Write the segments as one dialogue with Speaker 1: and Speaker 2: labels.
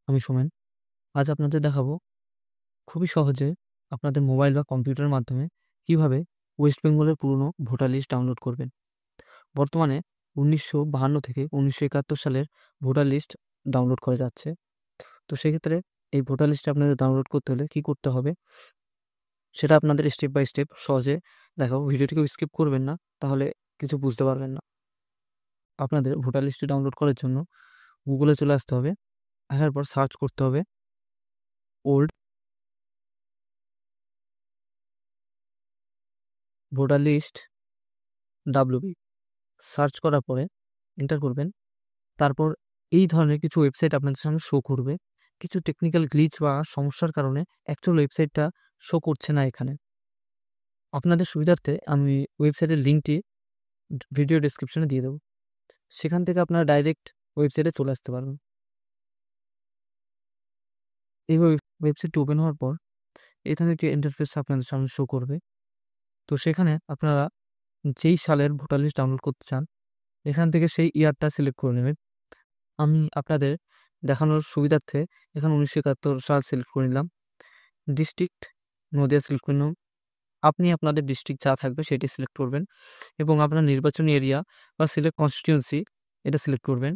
Speaker 1: আমি সোমেন। আজ আপনাদের দেখাবো খুবই সহজে আপনাদের মোবাইল বা কম্পিউটারের মাধ্যমে কিভাবে ওয়েস্ট বেঙ্গলের পুরনো ভোটার লিস্ট ডাউনলোড করবেন। বর্তমানে 1952 থেকে 1971 সালের ভোটার লিস্ট ডাউনলোড করা যাচ্ছে। তো সেক্ষেত্রে এই ভোটার লিস্টে আপনাদের ডাউনলোড করতে হলে কি করতে হবে সেটা আপনাদের স্টেপ বাই স্টেপ সহজে দেখাবো। ভিডিওটিকেও স্কিপ করবেন না, তাহলে কিছু বুঝতে পারবেন না। আপনাদের ভোটার লিস্টটি ডাউনলোড করার জন্য গুগলে চলে আসতে হবে। আসার পর সার্চ করতে হবে old voter list WB. Search করার পরে এন্টার করবেন। তারপর এই ধরনের কিছু ওয়েবসাইট আপনাদের সামনে শো করবে। কিছু টেকনিক্যাল গ্লিচ বা সমস্যার কারণে অ্যাকচুয়াল ওয়েবসাইটটা শো করছে না এখানে। আপনাদের সুবিধার্থে আমি ওয়েবসাইটের লিঙ্কটি ভিডিও ডেসক্রিপশনে দিয়ে দেবো। সেখান থেকে আপনারা ডাইরেক্ট ওয়েবসাইটে চলে আসতে পারবেন। এই ওয়েবসাইটটি ওপেন হওয়ার পর এখানে একটি ইন্টারফেস আপনাদের সামনে শো করবে। তো সেখানে আপনারা যেই সালের ভোটার লিস্ট ডাউনলোড করতে চান এখান থেকে সেই ইয়ারটা সিলেক্ট করে নেবেন। আমি আপনাদের দেখানোর সুবিধার্থে এখানে 1971 সাল সিলেক্ট করে নিলাম। ডিস্ট্রিক্ট নদিয়া সিলেক্ট করে নিলাম। আপনি আপনাদের ডিস্ট্রিক্ট যা থাকবে সেটি সিলেক্ট করবেন এবং আপনার নির্বাচনী এরিয়া বা সিলেক্ট কনস্টিটিউয়েন্সি এটা সিলেক্ট করবেন।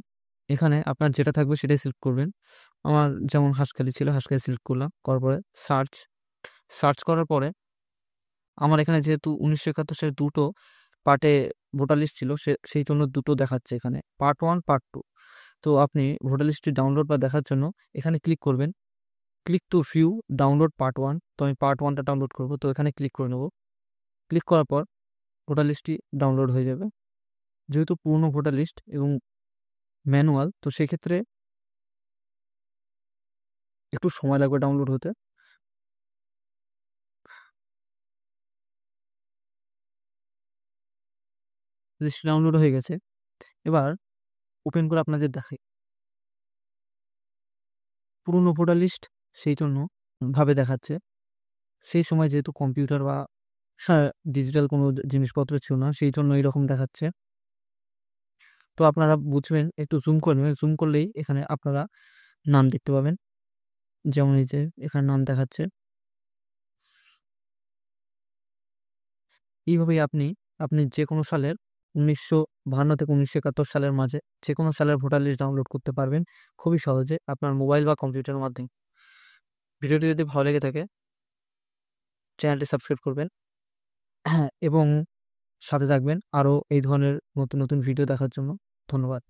Speaker 1: এখানে আপনার যেটা থাকবে সেটাই সিলেক্ট করবেন। আমার যেমন হাঁসখালি ছিল, হাঁসখালি সিলেক্ট করলাম। করার পরে সার্চ করার পরে আমার এখানে যেহেতু 1971 সালে দুটো পার্টে ভোটার লিস্ট ছিল সেই জন্য দুটো দেখাচ্ছে এখানে, পার্ট 1 পার্ট 2। তো আপনি ভোটার লিস্টটি ডাউনলোড বা দেখার জন্য এখানে ক্লিক করবেন, click to view download part 1। তো আমি পার্ট 1টা ডাউনলোড করব, তো এখানে ক্লিক করে নেব। ক্লিক করার পর ভোটার লিস্টটি ডাউনলোড হয়ে যাবে। যেহেতু পুরনো ভোটার লিস্ট এবং ম্যানুয়াল, তো সেক্ষেত্রে একটু সময় লাগবে ডাউনলোড হতে। লিস্ট ডাউনলোড হয়ে গেছে। এবার ওপেন করে আপনাদের দেখাই। পুরনো ভোটার লিস্ট সেই জন্য ভাবে দেখাচ্ছে। সেই সময় যেহেতু কম্পিউটার বা ডিজিটাল কোনো জিনিসপত্র ছিল না, সেই জন্য এইরকম দেখাচ্ছে। তো আপনারা বুঝবেন, একটু জুম করে নেবেন। জুম করলেই এখানে আপনারা নাম দেখতে পাবেন। যেমন এই যে এখানে নাম দেখাচ্ছে। এইভাবেই আপনি আপনি যে কোনো সালের 1952 থেকে 1971 সালের মাঝে যে কোনো সালের ভোটার লিস্ট ডাউনলোড করতে পারবেন খুবই সহজে আপনার মোবাইল বা কম্পিউটারের মাধ্যমে। ভিডিওটি যদি ভালো লেগে থাকে চ্যানেলটি সাবস্ক্রাইব করবেন। হ্যাঁ, এবং সাথে থাকবেন আরও এই ধরনের নতুন নতুন ভিডিও দেখার জন্য। ধন্যবাদ।